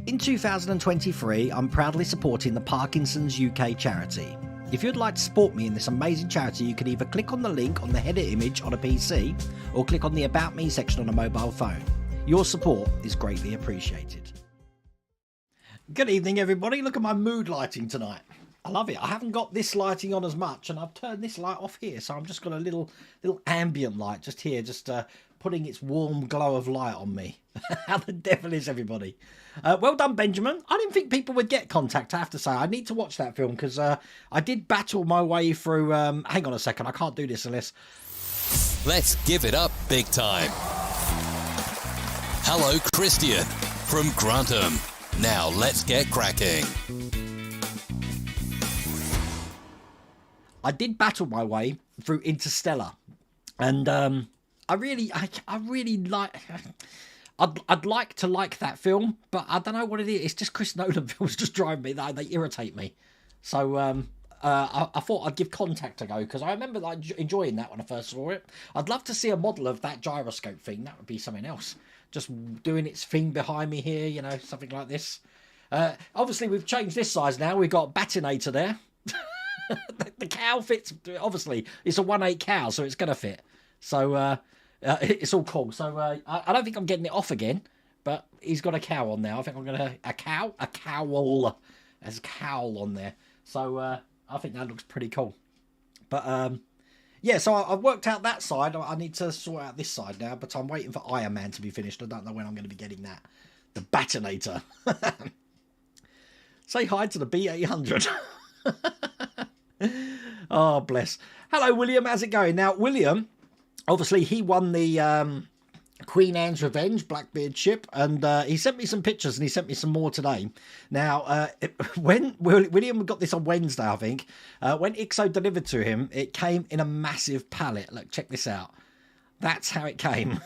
In 2023, I'm proudly supporting the Parkinson's UK charity. If you'd like to support me in this amazing charity, you can either click on the link on the header image on a PC or click on the About Me section on a mobile phone. Your support is greatly appreciated. Good evening, everybody. Look at my mood lighting tonight. I love it. I haven't got this lighting on as much, and I've turned this light off here, so I've just got a little ambient light just here, just putting its warm glow of light on me. How the devil is everybody? Well done, Benjamin. I didn't think people would get Contact, I have to say. I need to watch that film because I did battle my way through... hang on a second, I can't do this unless... Let's give it up big time. Hello, Christian from Grantham. Now let's get cracking. I did battle my way through Interstellar, and I really like. I'd like to like that film, but I don't know what it is. It's just Chris Nolan films just drive me. They irritate me. So I thought I'd give Contact a go because I remember enjoying that when I first saw it. I'd love to see a model of that gyroscope thing. That would be something else. Just doing its thing behind me here, you know, something like this. Obviously, we've changed this size now. We've got Batinator there. The cow fits. Obviously, it's a 1/8 cow, so it's going to fit. So it's all cool. So I don't think I'm getting it off again, but he's got a cow on there. I think I'm going to... A cowl. There's a cowl on there. So I think that looks pretty cool. But yeah, so I've worked out that side. I need to sort out this side now, but I'm waiting for Iron Man to be finished. I don't know when I'm going to be getting that. The Batinator. Say hi to the B800. Oh, bless. Hello, William. How's it going? Now, William, obviously, he won the Queen Anne's Revenge, Blackbeard ship, and he sent me some pictures and he sent me some more today. Now, when William got this on Wednesday, I think, when IXO delivered to him, it came in a massive pallet. Look, check this out. That's how it came.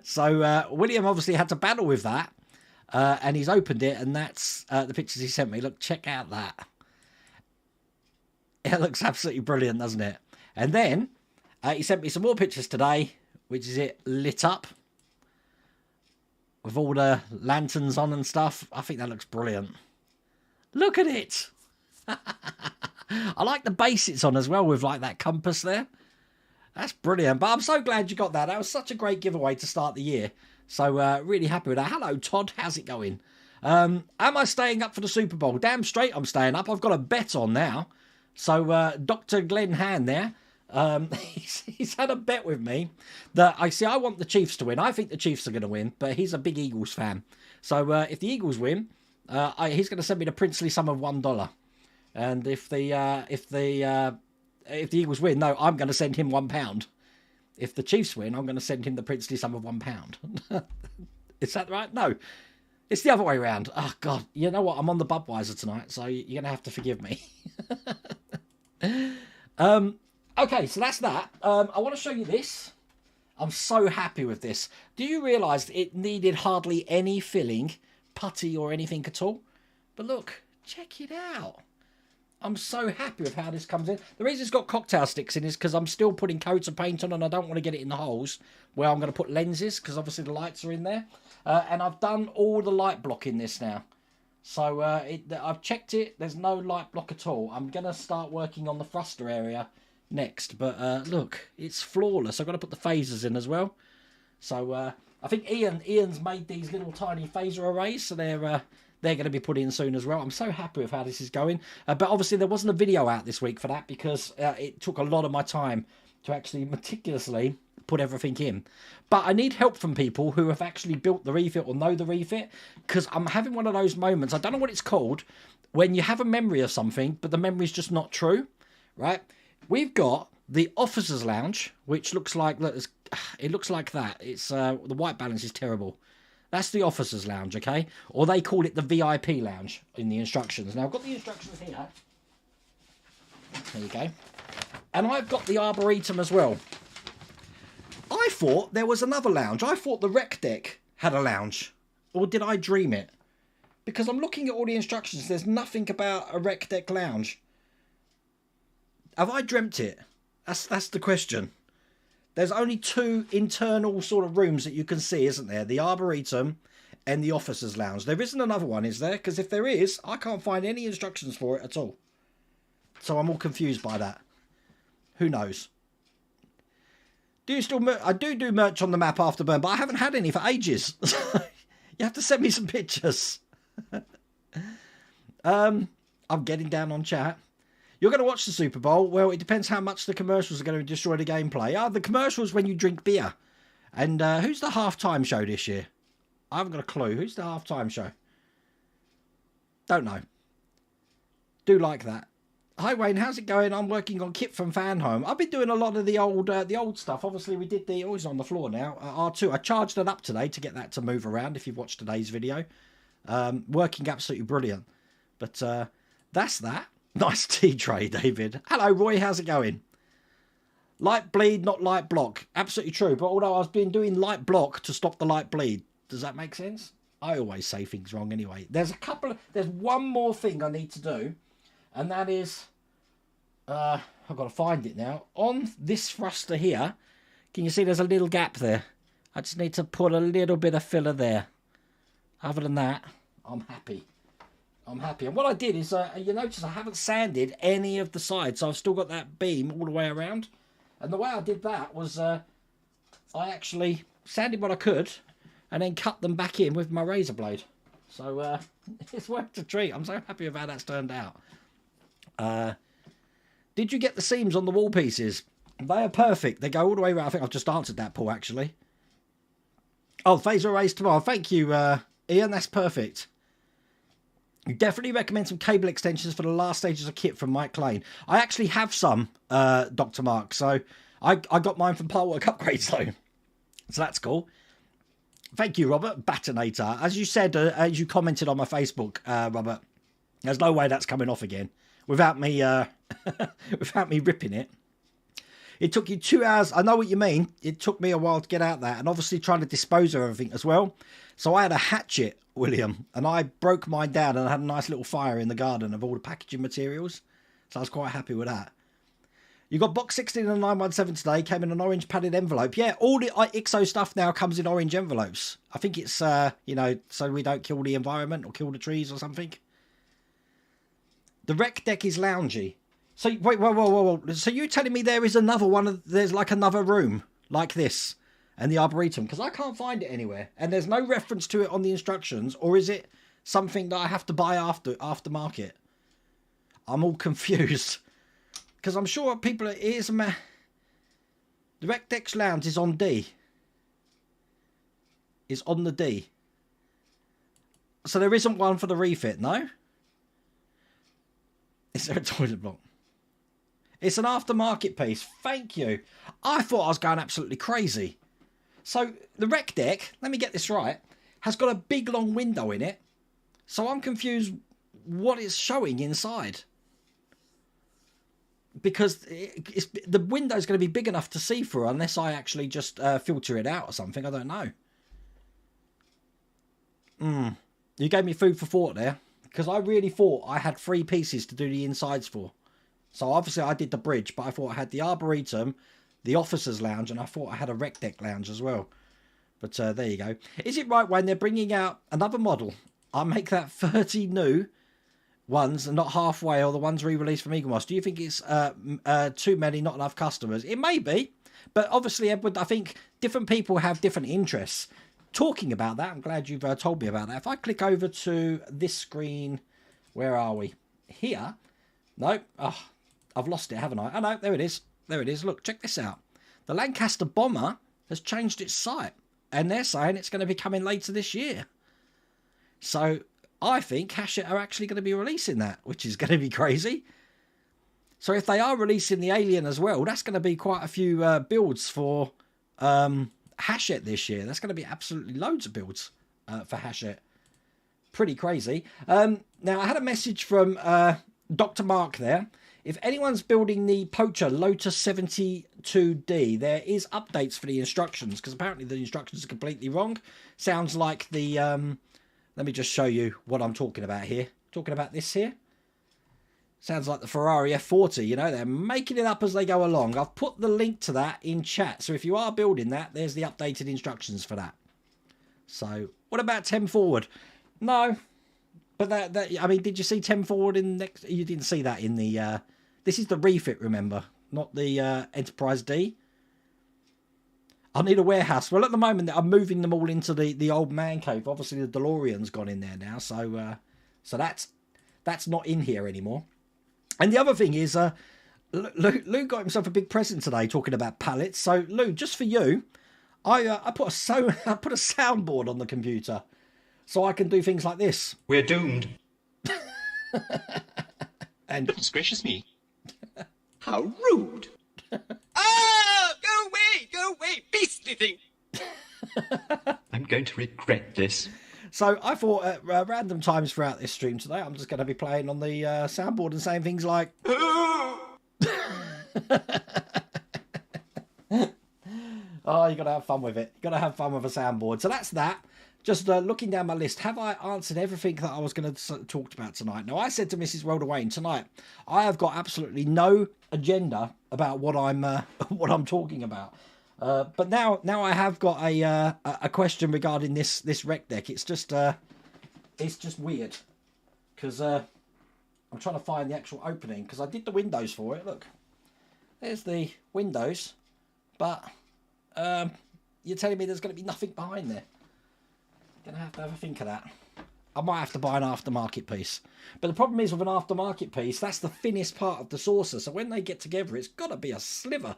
So William obviously had to battle with that, and he's opened it, and that's the pictures he sent me. Look, check out that. It looks absolutely brilliant, doesn't it? And then he sent me some more pictures today, which is it lit up with all the lanterns on and stuff. I think that looks brilliant. Look at it. I like the base it's on as well, with like that compass there. That's brilliant. But I'm so glad you got that. That was such a great giveaway to start the year. So really happy with that. Hello, Todd. How's it going? Am I staying up for the Super Bowl? Damn straight I'm staying up. I've got a bet on now. So Dr. Glenn Hand there, he's had a bet with me that I want the Chiefs to win. I think the Chiefs are going to win, but he's a big Eagles fan. So if the Eagles win, he's going to send me the princely sum of $1. And if the Eagles win, no, I'm going to send him £1. If the Chiefs win, I'm going to send him the princely sum of £1. Is that right? No, it's the other way around. Oh God, you know what? I'm on the Budweiser tonight, so you're going to have to forgive me. Okay, so that's that. I want to show you this. I'm so happy with this. Do you realise it needed hardly any filling, putty or anything at all? But look, check it out. I'm so happy with how this comes in. The reason it's got cocktail sticks in is because I'm still putting coats of paint on and I don't want to get it in the holes where I'm going to put lenses, because obviously the lights are in there. And I've done all the light block in this now. So I've checked it. There's no light block at all. I'm going to start working on the thruster area next. But look, it's flawless. I've got to put the phasers in as well. So I think Ian's made these little tiny phaser arrays. So they're going to be put in soon as well. I'm so happy with how this is going. But obviously there wasn't a video out this week for that, because it took a lot of my time to actually meticulously put everything in. But I need help from people who have actually built the refit or know the refit, because I'm having one of those moments, I don't know what it's called, when you have a memory of something but the memory's just not true, right? We've got the officers lounge, which looks like, look, it looks like that. It's the white balance is terrible. That's the officers lounge, okay? Or they call it the VIP lounge in the instructions. Now I've got the instructions here. There you go. And I've got the arboretum as well. I thought there was another lounge. I thought the rec deck had a lounge. Or did I dream it? Because I'm looking at all the instructions. There's nothing about a rec deck lounge. Have I dreamt it? That's the question. There's only two internal sort of rooms that you can see, isn't there? The arboretum and the officers lounge. There isn't another one, is there? Because if there is, I can't find any instructions for it at all. So I'm all confused by that. Who knows? Do you still... I do merch on the map after burn, but I haven't had any for ages. You have to send me some pictures. I'm getting down on chat. You're going to watch the Super Bowl? Well, it depends how much the commercials are going to destroy the gameplay. The commercials when you drink beer. And who's the halftime show this year? I haven't got a clue. Who's the halftime show? Don't know. Do like that. Hi Wayne, how's it going? I'm working on Kit from Fan Home. I've been doing a lot of the old stuff. Obviously, we did the... Oh, it's on the floor now. R2. I charged it up today to get that to move around, if you've watched today's video. Working absolutely brilliant. But that's that. Nice tea tray, David. Hello, Roy. How's it going? Light bleed, not light block. Absolutely true. But although I've been doing light block to stop the light bleed. Does that make sense? I always say things wrong anyway. There's one more thing I need to do. And that is... I've got to find it now. On this thruster here, can you see there's a little gap there? I just need to put a little bit of filler there. Other than that, I'm happy. I'm happy. And what I did is, you notice I haven't sanded any of the sides. So I've still got that beam all the way around. And the way I did that was I actually sanded what I could and then cut them back in with my razor blade. So it's worked a treat. I'm so happy with how that's turned out. Did you get the seams on the wall pieces? They are perfect. They go all the way around. I think I've just answered that, Paul, actually. Oh, phaser arrays tomorrow. Thank you, Ian. That's perfect. You definitely recommend some cable extensions for the last stages of kit from Mike Lane. I actually have some, Dr. Mark. So I got mine from Part Work Upgrades, though. So that's cool. Thank you, Robert. Batinator. As you said, as you commented on my Facebook, Robert, there's no way that's coming off again without me without me ripping it. It took you 2 hours. I know what you mean. It took me a while to get out there, and obviously trying to dispose of everything as well. So I had a hatchet, William, and I broke mine down, and I had a nice little fire in the garden of all the packaging materials. So I was quite happy with that. You got box 16 and 917 today. Came in an orange padded envelope. Yeah, all the IXO stuff now comes in orange envelopes. I think it's, you know, so we don't kill the environment or kill the trees or something. The rec deck is loungy. So, wait, whoa. So you're telling me there is another one, there's like another room like this and the Arboretum? Because I can't find it anywhere. And there's no reference to it on the instructions. Or is it something that I have to buy aftermarket? I'm all confused. Because I'm sure people, the Rec Deck's Lounge is on D. Is on the D. So there isn't one for the refit, no? Is there a toilet block? It's an aftermarket piece. Thank you. I thought I was going absolutely crazy. So the rec deck, let me get this right, has got a big long window in it. So I'm confused what it's showing inside. Because the window's going to be big enough to see through unless I actually just filter it out or something. I don't know. You gave me food for thought there. Because I really thought I had 3 pieces to do the insides for. So obviously I did the bridge, but I thought I had the Arboretum, the Officers' Lounge, and I thought I had a Rec Deck Lounge as well. But there you go. Is it right when they're bringing out another model? I'll make that 30 new ones and not halfway, or the ones re-released from Eaglemoss. Do you think it's too many, not enough customers? It may be. But obviously, Edward, I think different people have different interests. Talking about that, I'm glad you've told me about that. If I click over to this screen, where are we? Here? No. Oh, I've lost it, haven't I? Oh, no, there it is. There it is. Look, check this out. The Lancaster Bomber has changed its site. And they're saying it's going to be coming later this year. So I think Hachette are actually going to be releasing that, which is going to be crazy. So if they are releasing the Alien as well, that's going to be quite a few builds for Hachette this year. That's going to be absolutely loads of builds for Hachette. Pretty crazy. Now, I had a message from Dr. Mark there. If anyone's building the Poacher Lotus 72D, there is updates for the instructions, because apparently the instructions are completely wrong. Sounds like the... let me just show you what I'm talking about here. Talking about this here. Sounds like the Ferrari F40, you know, they're making it up as they go along. I've put the link to that in chat. So if you are building that, there's the updated instructions for that. So, what about 10 forward? No. But that I mean, did you see 10 forward in next? You didn't see that in the... this is the refit, remember? Not the Enterprise D. I need a warehouse. Well, at the moment, I'm moving them all into the old man cave. Obviously, the DeLorean's gone in there now. So that's not in here anymore. And the other thing is, Lou got himself a big present today talking about pallets. So, Lou, just for you, I put a soundboard on the computer so I can do things like this. We're doomed. And Goodness gracious me. How rude. Ah! Go away, beastly thing! I'm going to regret this. so I thought at random times throughout this stream today, I'm just going to be playing on the soundboard and saying things like... Oh, you got to have fun with it. You got to have fun with a soundboard. So that's that. Just looking down my list, have I answered everything that I was going to talk about tonight? Now, I said to Mrs. Welder Wayne tonight, I have got absolutely no agenda about what I'm talking about. But now I have got a question regarding this rec deck. It's just weird because I'm trying to find the actual opening, because I did the windows for it. Look, there's the windows, but you're telling me there's going to be nothing behind there. Gonna have a think of that. I might have to buy an aftermarket piece. But the problem is with an aftermarket piece, that's the thinnest part of the saucer. So when they get together, it's got to be a sliver.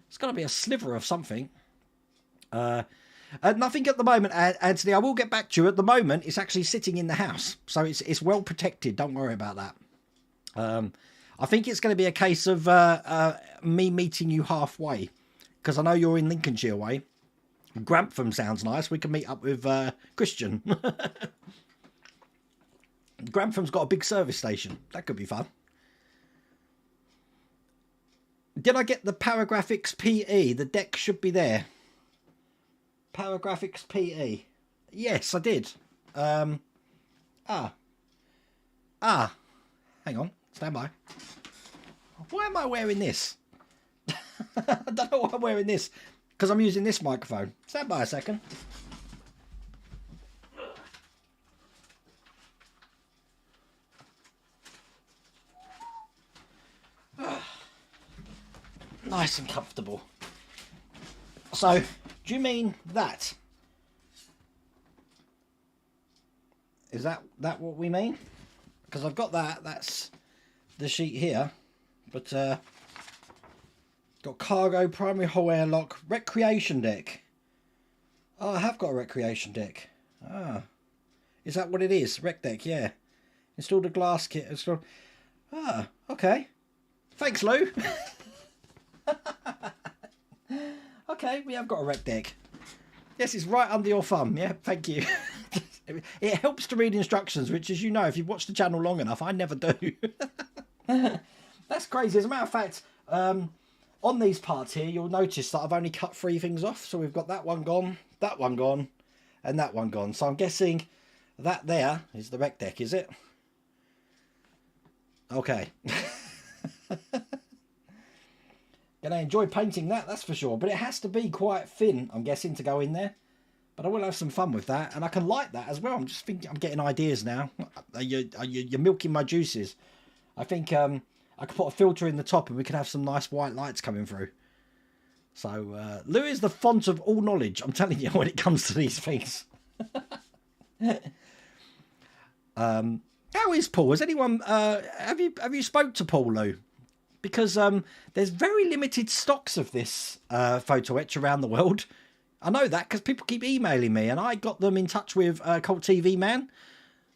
It's got to be a sliver of something. Nothing at the moment, Anthony. I will get back to you. At the moment, it's actually sitting in the house. So it's well protected. Don't worry about that. I think it's going to be a case of me meeting you halfway. Because I know you're in Lincolnshire way. Grantham sounds nice. We can meet up with Christian. Grantham's got a big service station. That could be fun. Did I get the Paragraphics PE? The deck should be there. Paragraphics PE. Yes, I did. Hang on. Stand by. Why am I wearing this? I don't know why I'm wearing this. Because I'm using this microphone. Stand by a second. Nice and comfortable. So, do you mean that? Is that what we mean? Because I've got that. That's the sheet here. But, got cargo, primary hull airlock, recreation deck. Oh, I have got a recreation deck. Ah. Is that what it is? Rec deck, yeah. Installed a glass kit. Installed... Ah, okay. Thanks, Lou. Okay, we have got a rec deck. Yes, it's right under your thumb. Yeah, thank you. It helps to read instructions, which, as you know, if you've watched the channel long enough, I never do. That's crazy. As a matter of fact, on these parts here, you'll notice that I've only cut 3 things off. So we've got that one gone, and that one gone. So I'm guessing that there is the rec deck, is it? Okay. Gonna enjoy painting that, that's for sure. But it has to be quite thin, I'm guessing, to go in there. But I will have some fun with that, and I can light that as well. I'm just thinking, I'm getting ideas now. You're milking my juices. I think I could put a filter in the top, and we could have some nice white lights coming through. So Lou is the font of all knowledge, I'm telling you, when it comes to these things. How is Paul? Has anyone have you spoke to Paul, Lou? Because there's very limited stocks of this photo etch around the world. I know that because people keep emailing me, and I got them in touch with Cult TV Man,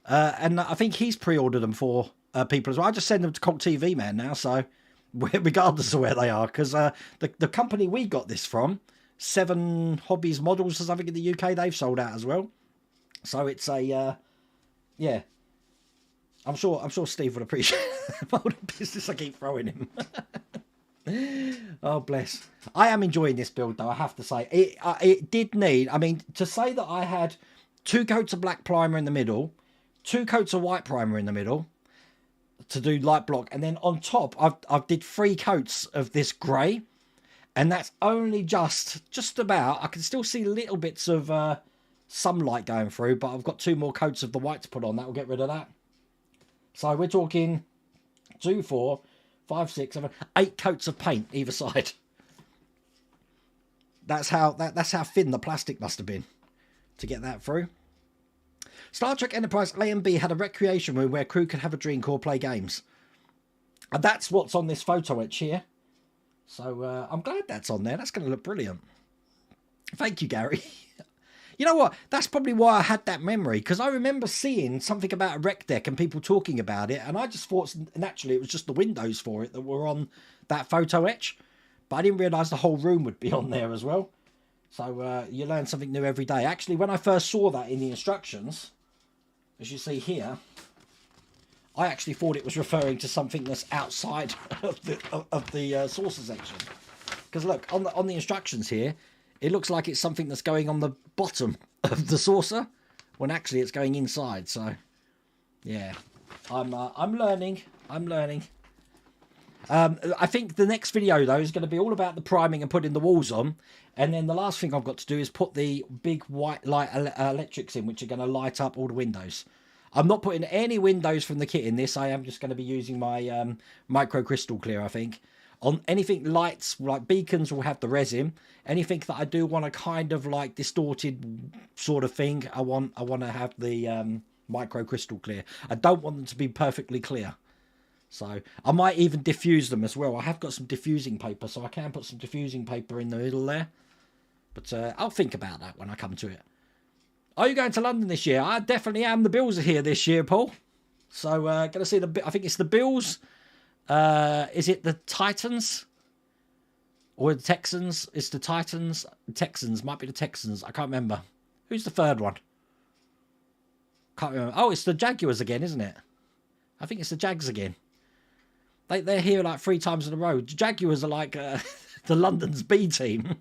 and I think he's pre-ordered them for people as well. I just send them to Cult TV Man now, so regardless of where they are, because the company we got this from, 7 Hobbies Models or something in the UK, they've sold out as well. So it's a yeah. I'm sure Steve would appreciate all the business I keep throwing him. Oh, bless. I am enjoying this build, though, I have to say. It did need... I mean, to say that I had 2 coats of black primer in the middle, 2 coats of white primer in the middle to do light block, and then on top, I've did 3 coats of this grey, and that's only just about... I can still see little bits of sunlight going through, but I've got 2 more coats of the white to put on. That will get rid of that. So we're talking 2, 4, 5, 6, 7, 8 coats of paint either side. That's how thin the plastic must have been to get that through. Star Trek Enterprise A and B had a recreation room where crew could have a drink or play games. And that's what's on this photo etch here. So I'm glad that's on there. That's going to look brilliant. Thank you, Gary. You know what? That's probably why I had that memory, because I remember seeing something about a rec deck and people talking about it, and I just thought naturally it was just the windows for it that were on that photo etch, but I didn't realise the whole room would be on there as well. So you learn something new every day. Actually, when I first saw that in the instructions, as you see here, I actually thought it was referring to something that's outside of the saucer section. Because look, on the instructions here, it looks like it's something that's going on the bottom of the saucer, when actually it's going inside. So, yeah, I'm learning. I think the next video, though, is going to be all about the priming and putting the walls on. And then the last thing I've got to do is put the big white light electrics in, which are going to light up all the windows. I'm not putting any windows from the kit in this. I am just going to be using my micro crystal clear, I think. On anything lights, like beacons, will have the resin. Anything that I do want a kind of like distorted sort of thing, I want to have the micro crystal clear. I don't want them to be perfectly clear. So I might even diffuse them as well. I have got some diffusing paper, so I can put some diffusing paper in the middle there. But I'll think about that when I come to it. Are you going to London this year? I definitely am. The Bills are here this year, Paul. So going to see I think it's the Bills. Is it the Titans? Or the Texans? It's the Titans. Texans. Might be the Texans. I can't remember. Who's the third one? Can't remember. Oh, it's the Jaguars again, isn't it? I think it's the Jags again. They're here like 3 times in a row. The Jaguars are like the London's B team.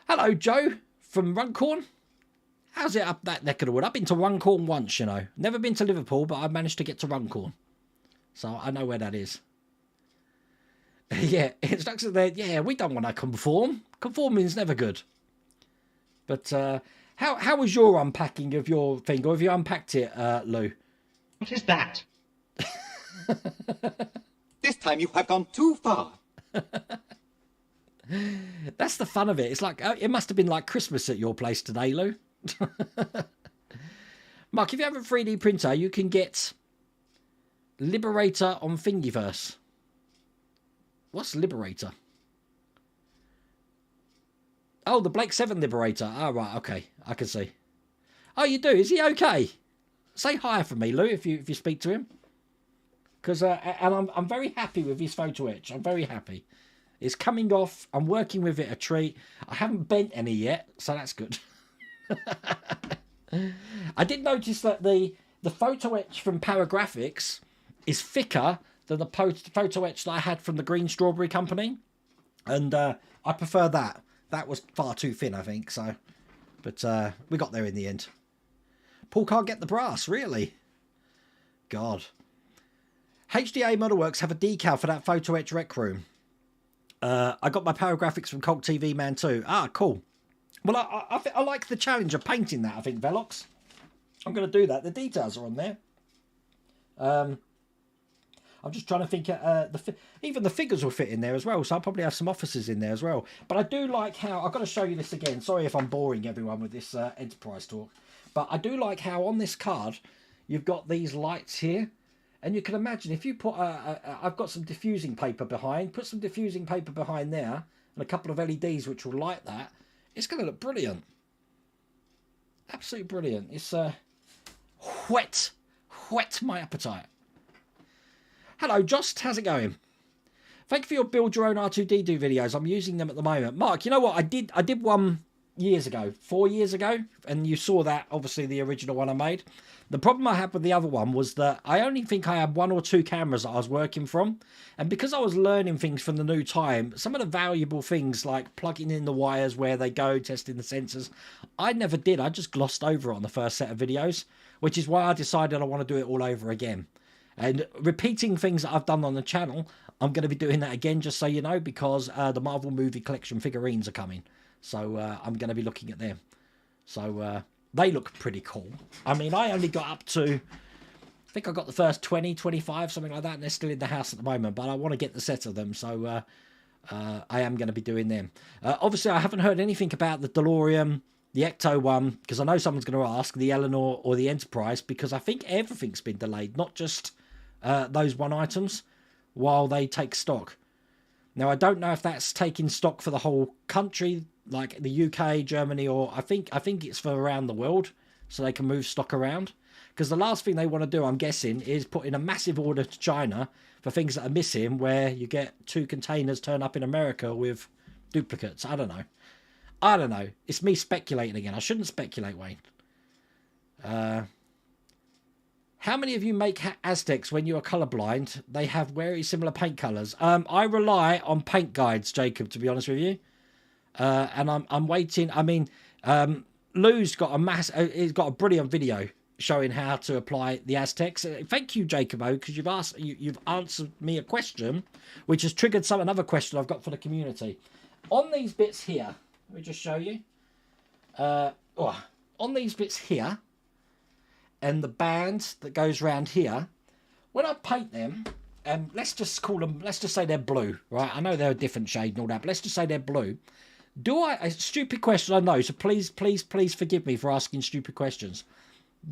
Hello, Joe from Runcorn. How's it up that neck of the wood? I've been to Runcorn once, you know. Never been to Liverpool, but I've managed to get to Runcorn. So I know where that is. Yeah, instructions there. Yeah, we don't want to conform. Conforming's never good. But how was your unpacking of your thing? Or have you unpacked it, Lou? What is that? This time you have gone too far. That's the fun of it. It's like, it must have been like Christmas at your place today, Lou. Mark, if you have a 3D printer, you can get Liberator on Thingiverse. What's Liberator? Oh, the Blake 7 Liberator. Oh, right, okay. I can see. Oh, you do? Is he okay? Say hi for me, Lou, if you speak to him. Because and I'm very happy with his photo etch. I'm very happy. It's coming off. I'm working with it a treat. I haven't bent any yet, so that's good. I did notice that the photo etch from Paragraphics is thicker than the photo etch that I had from the Green Strawberry Company, and I prefer that. That was far too thin, I think. So, but we got there in the end. Paul can't get the brass, really. God. HDA Modelworks have a decal for that photo etch rec room. I got my Paragraphics from Cult TV Man too. Ah, cool. Well, I like the challenge of painting that, I think, Velox. I'm going to do that. The details are on there. I'm just trying to think. Even the figures will fit in there as well, so I'll probably have some offices in there as well. But I do like how... I've got to show you this again. Sorry if I'm boring everyone with this Enterprise talk. But I do like how on this card, you've got these lights here. And you can imagine if you put... I've got some diffusing paper behind. Put some diffusing paper behind there. And a couple of LEDs which will light that. It's going to look brilliant. Absolutely brilliant. It's whet my appetite. Hello, Jost. How's it going? Thank you for your build your own R2D2 videos. I'm using them at the moment. Mark, you know what? I did one years ago, 4 years ago, and you saw that, obviously, the original one I made. The problem I had with the other one was that I only think I had 1 or 2 cameras that I was working from. And because I was learning things from the new time, some of the valuable things like plugging in the wires where they go, testing the sensors, I never did. I just glossed over it on the first set of videos, which is why I decided I want to do it all over again. And repeating things that I've done on the channel, I'm going to be doing that again, just so you know, because the Marvel movie collection figurines are coming. So I'm going to be looking at them. So they look pretty cool. I mean, I only got up to... I think I got the first 20, 25, something like that, and they're still in the house at the moment. But I want to get the set of them, so I am going to be doing them. Obviously, I haven't heard anything about the DeLorean, the Ecto one, because I know someone's going to ask, the Eleanor or the Enterprise, because I think everything's been delayed, not just those one items, while they take stock. Now, I don't know if that's taking stock for the whole country, like the UK, Germany, or I think it's for around the world, so they can move stock around. Because the last thing they want to do, I'm guessing, is put in a massive order to China for things that are missing, where you get 2 containers turn up in America with duplicates. I don't know. It's me speculating again. I shouldn't speculate, Wayne. How many of you make Aztecs when you are colourblind? They have very similar paint colours. I rely on paint guides, Jacob, to be honest with you. And I'm waiting. I mean, Lou's got he's got a brilliant video showing how to apply the Aztecs. Thank you, Jacobo, because you've answered me a question, which has triggered another question I've got for the community. On these bits here, let me just show you. On these bits here, and the band that goes around here, when I paint them, and let's just say they're blue, right? I know they're a different shade and all that, but let's just say they're blue. A stupid question, I know, so please forgive me for asking stupid questions.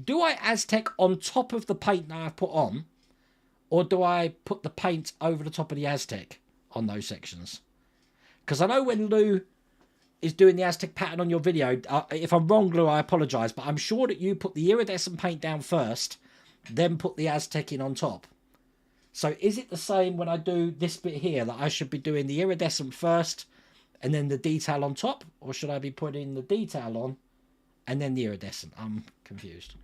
Do I Aztec on top of the paint that I've put on, or do I put the paint over the top of the Aztec on those sections? Because I know when Lou is doing the Aztec pattern on your video, if I'm wrong, Lou, I apologise, but I'm sure that you put the iridescent paint down first, then put the Aztec in on top. So is it the same when I do this bit here, that I should be doing the iridescent first and then the detail on top? Or should I be putting the detail on and then the iridescent? I'm confused.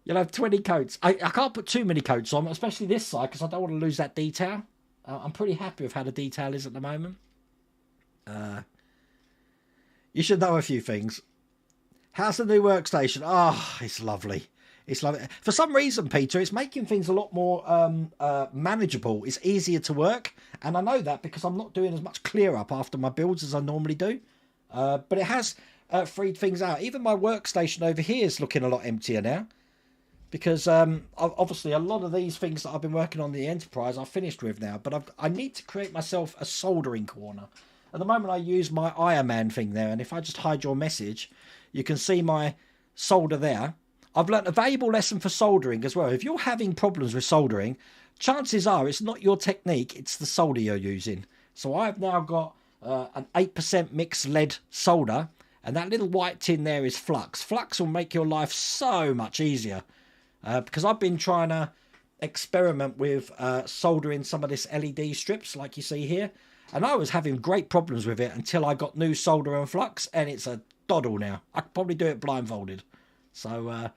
You'll have 20 coats. I can't put too many coats on, especially this side, because I don't want to lose that detail. I'm pretty happy with how the detail is at the moment. You should know a few things. How's the new workstation? Oh, it's lovely. It's lovely. For some reason, Peter, it's making things a lot more manageable. It's easier to work. And I know that because I'm not doing as much clear up after my builds as I normally do. But it has freed things out. Even my workstation over here is looking a lot emptier now. Because obviously a lot of these things that I've been working on in the Enterprise I've finished with now. But I need to create myself a soldering corner. At the moment I use my Iron Man thing there. And if I just hide your message, you can see my solder there. I've learnt a valuable lesson for soldering as well. If you're having problems with soldering, chances are it's not your technique, it's the solder you're using. So I've now got an 8% mixed lead solder. And that little white tin there is flux. Flux will make your life so much easier. Because I've been trying to experiment with soldering some of this LED strips like you see here. And I was having great problems with it until I got new solder and flux. And it's a doddle now. I could probably do it blindfolded. So,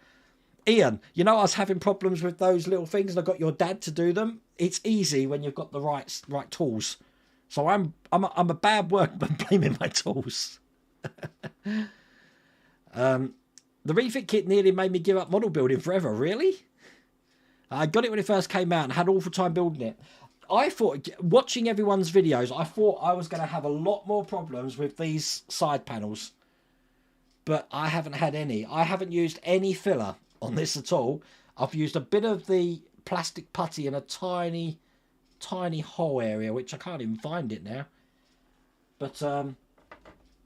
Ian, you know I was having problems with those little things and I got your dad to do them. It's easy when you've got the right tools. So I'm a bad workman blaming my tools. The refit kit nearly made me give up model building forever. Really? I got it when it first came out and had an awful time building it. I thought, watching everyone's videos, I thought I was going to have a lot more problems with these side panels. But I haven't had any. I haven't used any filler on this at all. I've used a bit of the plastic putty in a tiny, tiny hole area, which I can't even find it now. But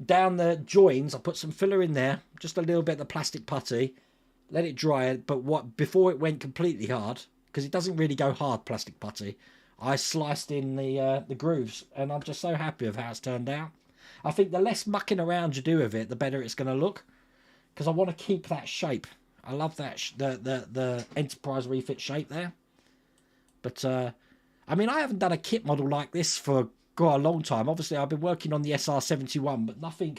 down the joins, I put some filler in there, just a little bit of the plastic putty, let it dry. But before it went completely hard, because it doesn't really go hard, plastic putty, I sliced in the grooves, and I'm just so happy with how it's turned out. I think the less mucking around you do with it, the better it's going to look, because I want to keep that shape. I love that the Enterprise refit shape there. But I mean, I haven't done a kit model like this for a long time. Obviously, I've been working on the SR-71, but nothing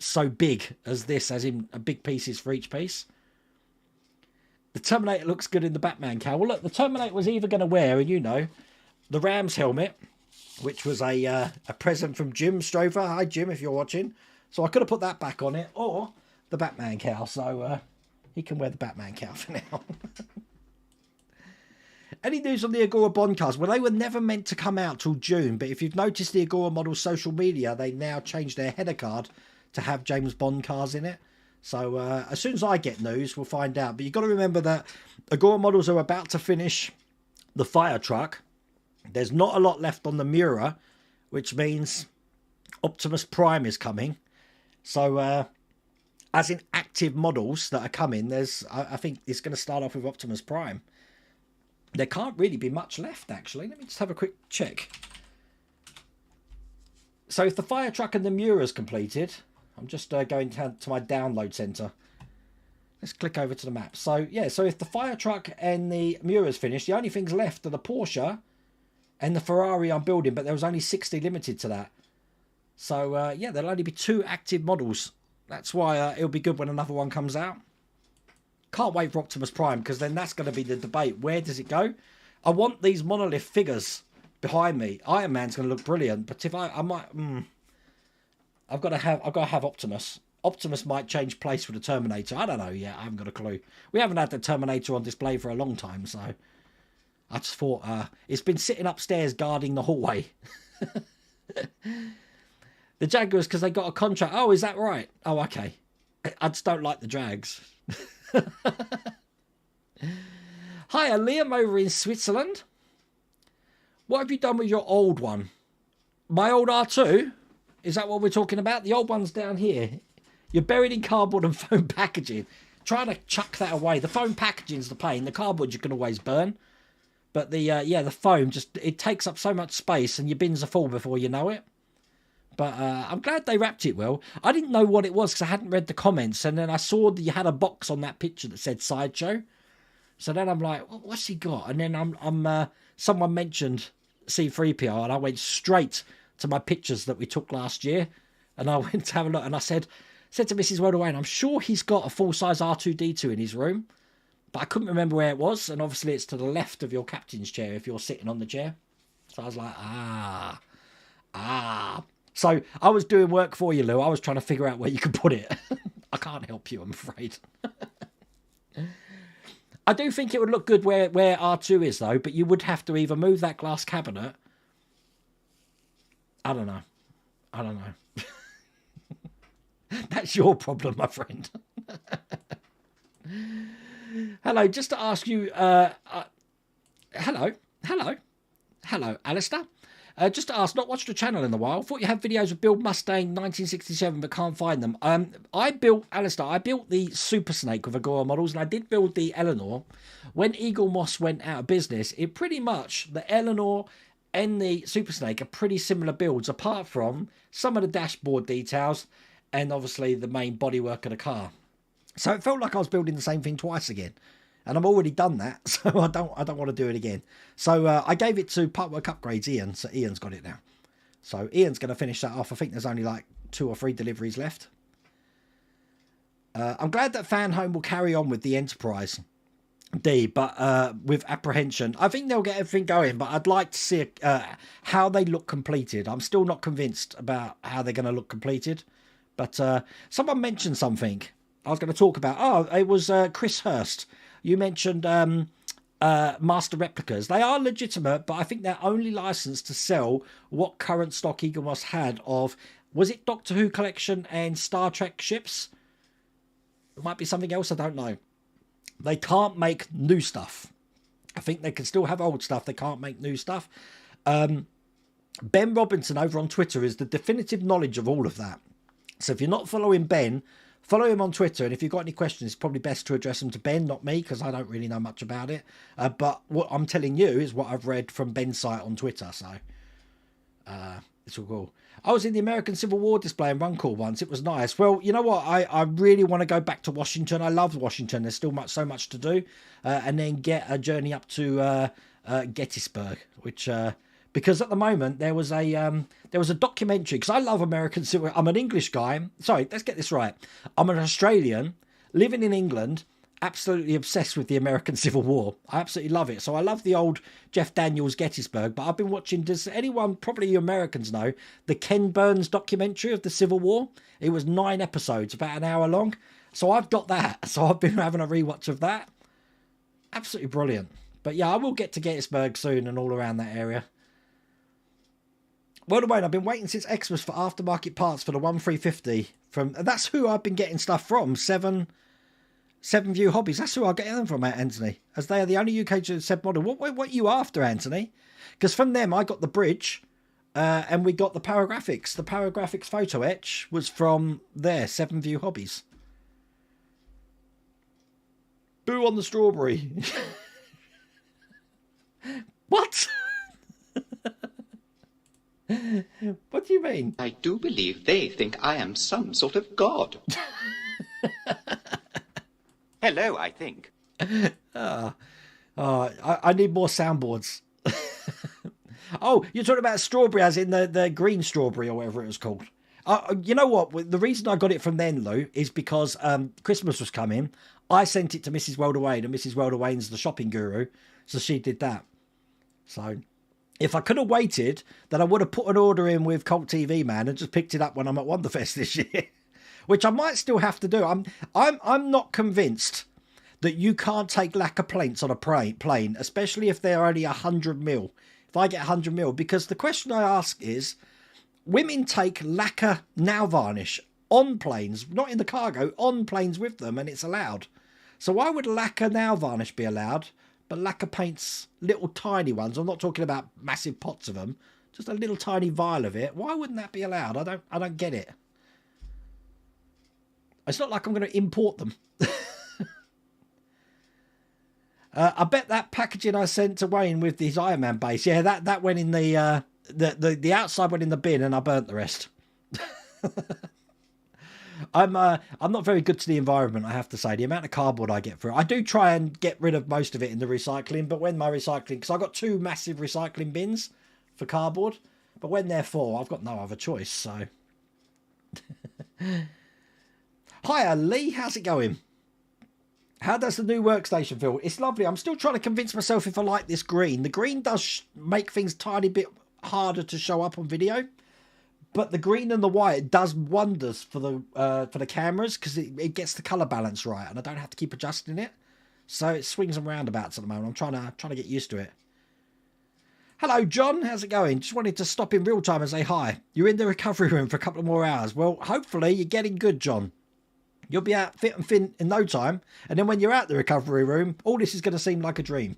so big as this, as in big pieces for each piece. The Terminator looks good in the Batman cowl. Well, look, the Terminator was either going to wear, and you know, the Rams helmet, which was a present from Jim Strover. Hi, Jim, if you're watching. So I could have put that back on it, or the Batman cowl. So he can wear the Batman cowl for now. Any news on the Agora Bond cars? Well, they were never meant to come out till June, but if you've noticed the Agora model's social media, they now changed their header card to have James Bond cars in it. So as soon as I get news, we'll find out. But you've got to remember that Agora models are about to finish the fire truck. There's not a lot left on the Mura, which means Optimus Prime is coming. So as in active models that are coming, I think it's going to start off with Optimus Prime. There can't really be much left, actually. Let me just have a quick check. So if the fire truck and the Mura's completed, I'm just going to my download center. Let's click over to the map. So, yeah, so if the fire truck and the Mura's finished, the only things left are the Porsche and the Ferrari I'm building, but there was only 60 limited to that. So, yeah, there'll only be 2 active models. That's why it'll be good when another one comes out. Can't wait for Optimus Prime, because then that's going to be the debate. Where does it go? I want these monolith figures behind me. Iron Man's going to look brilliant, but if I might, I've got to have Optimus. Optimus might change place with the Terminator. I don't know yet. I haven't got a clue. We haven't had the Terminator on display for a long time, so I just thought it's been sitting upstairs guarding the hallway. The Jaguars, because they got a contract. Oh, is that right? Oh, okay. I just don't like the Drags. Hi, Liam over in Switzerland. What have you done with your old one? My old R2? Is that what we're talking about? The old one's down here. You're buried in cardboard and foam packaging. Trying to chuck that away. The foam packaging's the pain. The cardboard you can always burn. But the foam, it takes up so much space and your bins are full before you know it. But I'm glad they wrapped it well. I didn't know what it was because I hadn't read the comments. And then I saw that you had a box on that picture that said Sideshow. So then I'm like, what's he got? And then someone mentioned C3PO, and I went straight to my pictures that we took last year, and I went to have a look, and I said to Mrs. Wellaway, I'm sure he's got a full-size R2-D2 in his room, but I couldn't remember where it was, and obviously it's to the left of your captain's chair if you're sitting on the chair. So I was like, So I was doing work for you, Lou. I was trying to figure out where you could put it. I can't help you, I'm afraid. I do think it would look good where R2 is, though, but you would have to either move that glass cabinet. I don't know. That's your problem, my friend. Hello, just to ask you... hello, Alistair. Just to ask, not watched the channel in a while. Thought you had videos of Build Mustang 1967, but can't find them. I built the Super Snake with Agora models, and I did build the Eleanor. When Eagle Moss went out of business, it pretty much, the Eleanor and the Super Snake are pretty similar builds, apart from some of the dashboard details and obviously the main bodywork of the car. So it felt like I was building the same thing twice again. And I've already done that, so I don't want to do it again. So I gave it to Partwork Upgrades, Ian, so Ian's got it now. So Ian's going to finish that off. I think there's only like 2 or 3 deliveries left. I'm glad that Fan Home will carry on with the Enterprise D, but with apprehension. I think they'll get everything going, but I'd like to see how they look completed. I'm still not convinced about how they're going to look completed. But someone mentioned something I was going to talk about. Oh, it was Chris Hurst. You mentioned Master Replicas. They are legitimate, but I think they're only licensed to sell what current stock Eagle Moss had of, was it Doctor Who collection and Star Trek ships? It might be something else, I don't know. They can't make new stuff. I think they can still have old stuff. They can't make new stuff. Ben Robinson over on Twitter is the definitive knowledge of all of that. So if you're not following Ben, follow him on Twitter, and if you've got any questions, it's probably best to address them to Ben, not me, because I don't really know much about it. But what I'm telling you is what I've read from Ben's site on Twitter, so it's all cool. I was in the American Civil War display in Runcorn once. It was nice. Well, you know what? I really want to go back to Washington. I love Washington. There's still so much to do. And then get a journey up to Gettysburg, which... because at the moment there was a documentary, because I love American Civil. I'm an English guy. Sorry, let's get this right. I'm an Australian living in England, absolutely obsessed with the American Civil War. I absolutely love it. So I love the old Jeff Daniels Gettysburg, but I've been watching, does anyone, probably you Americans know, the Ken Burns documentary of the Civil War? It was 9 episodes, about an hour long. So I've got that. So I've been having a rewatch of that. Absolutely brilliant. But yeah, I will get to Gettysburg soon and all around that area. Well, Wayne, I've been waiting since Xmas for aftermarket parts for the 1350 from. That's who I've been getting stuff from. Seven View Hobbies. That's who I get them from, Anthony. As they are the only UK said model. What are you after, Anthony? Because from them I got the bridge, and we got the Paragraphics. The Paragraphics photo etch was from there. 7 View Hobbies. Boo on the strawberry. What? What do you mean? I do believe they think I am some sort of god. Hello, I think. I need more soundboards. Oh, you're talking about strawberry as in the green strawberry or whatever it was called. You know what? The reason I got it from then, Lou, is because Christmas was coming. I sent it to Mrs. Welderwayne, and Mrs. Welderwayne's the shopping guru, so she did that. So... if I could have waited, then I would have put an order in with Cult TV Man and just picked it up when I'm at Wonderfest this year, which I might still have to do. I'm not convinced that you can't take lacquer paints on a plane, especially if they're only 100mm. If I get 100mm, because the question I ask is, women take lacquer nail varnish on planes, not in the cargo, on planes with them, and it's allowed. So why would lacquer nail varnish be allowed? But lacquer paints, little tiny ones, I'm not talking about massive pots of them, just a little tiny vial of it. Why wouldn't that be allowed? I don't get it. It's not like I'm going to import them. I bet that packaging I sent to Wayne with his Iron Man base, yeah, that went in the outside went in the bin, and I burnt the rest. I'm not very good to the environment, I have to say. The amount of cardboard I get for it. I do try and get rid of most of it in the recycling, but when my recycling, because I've got 2 massive recycling bins for cardboard, but when they're full, I've got no other choice. So, hiya Lee, how's it going? How does the new workstation feel? It's lovely. I'm still trying to convince myself if I like this green. The green does make things a tiny bit harder to show up on video. But the green and the white does wonders for the cameras, because it gets the colour balance right, and I don't have to keep adjusting it. So it swings and roundabouts at the moment. I'm trying to get used to it. Hello, John. How's it going? Just wanted to stop in real time and say hi. You're in the recovery room for a couple of more hours. Well, hopefully you're getting good, John. You'll be out fit and thin in no time. And then when you're out the recovery room, all this is going to seem like a dream.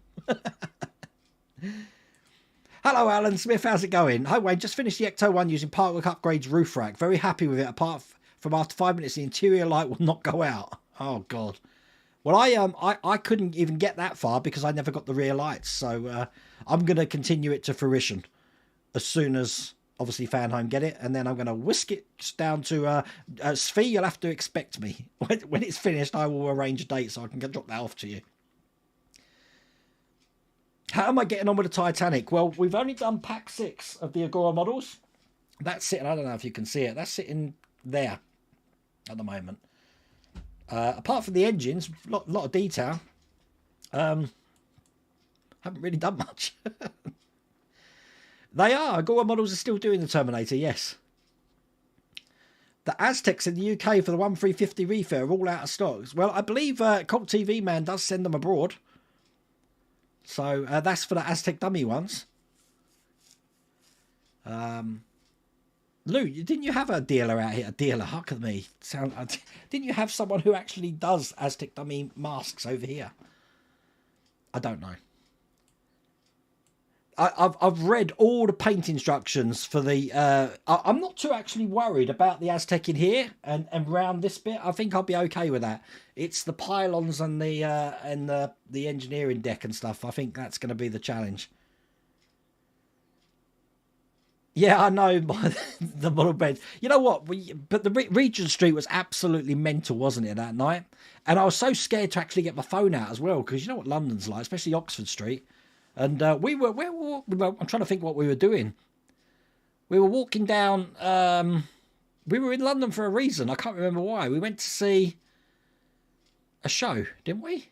Hello, Alan Smith. How's it going? Hi, Wayne. Just finished the Ecto 1 using Parkwork Upgrades roof rack. Very happy with it. Apart from after 5 minutes, the interior light will not go out. Oh, God. Well, I couldn't even get that far because I never got the rear lights. So I'm going to continue it to fruition as soon as, obviously, Fanhome get it. And then I'm going to whisk it down to Svi. You'll have to expect me. When it's finished, I will arrange a date so I can drop that off to you. How am I getting on with the Titanic? Well, we've only done pack 6 of the Agora models. That's sitting, I don't know if you can see it, that's sitting there at the moment. Apart from the engines, a lot of detail. Haven't really done much. They are. Agora models are still doing the Terminator, yes. The Aztecs in the UK for the 1350 refair are all out of stock. Well, I believe Cult TV Man does send them abroad. So that's for the Aztec dummy ones. Lou, didn't you have a dealer out here? A dealer, look at me. Didn't you have someone who actually does Aztec dummy masks over here? I don't know. I've read all the paint instructions for the... I'm not too actually worried about the Aztec in here and round this bit. I think I'll be okay with that. It's the pylons and the engineering deck and stuff. I think that's going to be the challenge. Yeah, I know the model bed. You know what? But the Regent Street was absolutely mental, wasn't it, that night? And I was so scared to actually get my phone out as well, because you know what London's like, especially Oxford Street. And we were, I'm trying to think what we were doing. We were walking down, we were in London for a reason. I can't remember why. We went to see a show, didn't we?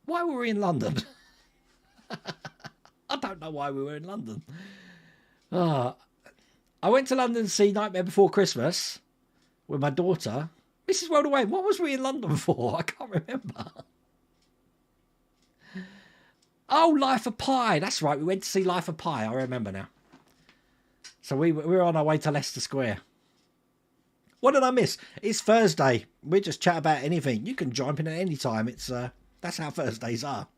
Why were we in London? I don't know why we were in London. I went to London to see Nightmare Before Christmas with my daughter. Mrs. World Away. What was we in London for? I can't remember. Oh, Life of Pi. That's right. We went to see Life of Pi. I remember now. So we were on our way to Leicester Square. What did I miss? It's Thursday. We just chat about anything. You can jump in at any time. It's that's how Thursdays are.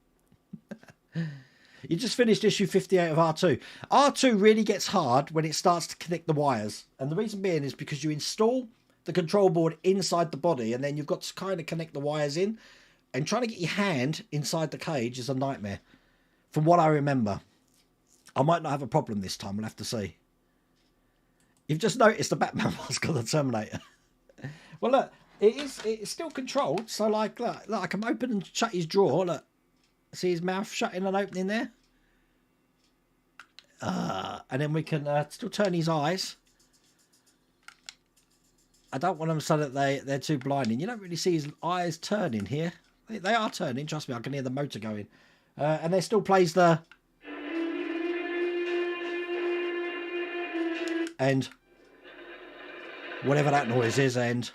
You just finished issue 58 of R2. R2 really gets hard when it starts to connect the wires. And the reason being is because you install the control board inside the body and then you've got to kind of connect the wires in. And trying to get your hand inside the cage is a nightmare. From what I remember. I might not have a problem this time. We'll have to see. You've just noticed the Batman mask on the Terminator. Well, look. It's still controlled. So, like, look, I can open and shut his drawer. Look. See his mouth shutting and opening there? And then we can still turn his eyes. I don't want them so that they're too blinding. You don't really see his eyes turning here. They are turning. Trust me, I can hear the motor going. And there still plays the... And... whatever that noise is, and...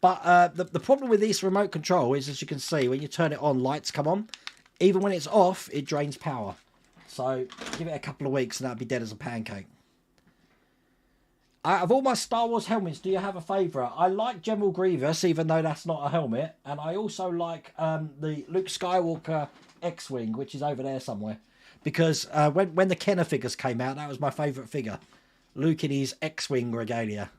But the problem with this remote control is, as you can see, when you turn it on, lights come on. Even when it's off, it drains power. So give it a couple of weeks and that'll be dead as a pancake. Out of all my Star Wars helmets, do you have a favourite? I like General Grievous, even though that's not a helmet. And I also like the Luke Skywalker X-Wing, which is over there somewhere. Because when the Kenner figures came out, that was my favourite figure. Luke in his X-Wing regalia.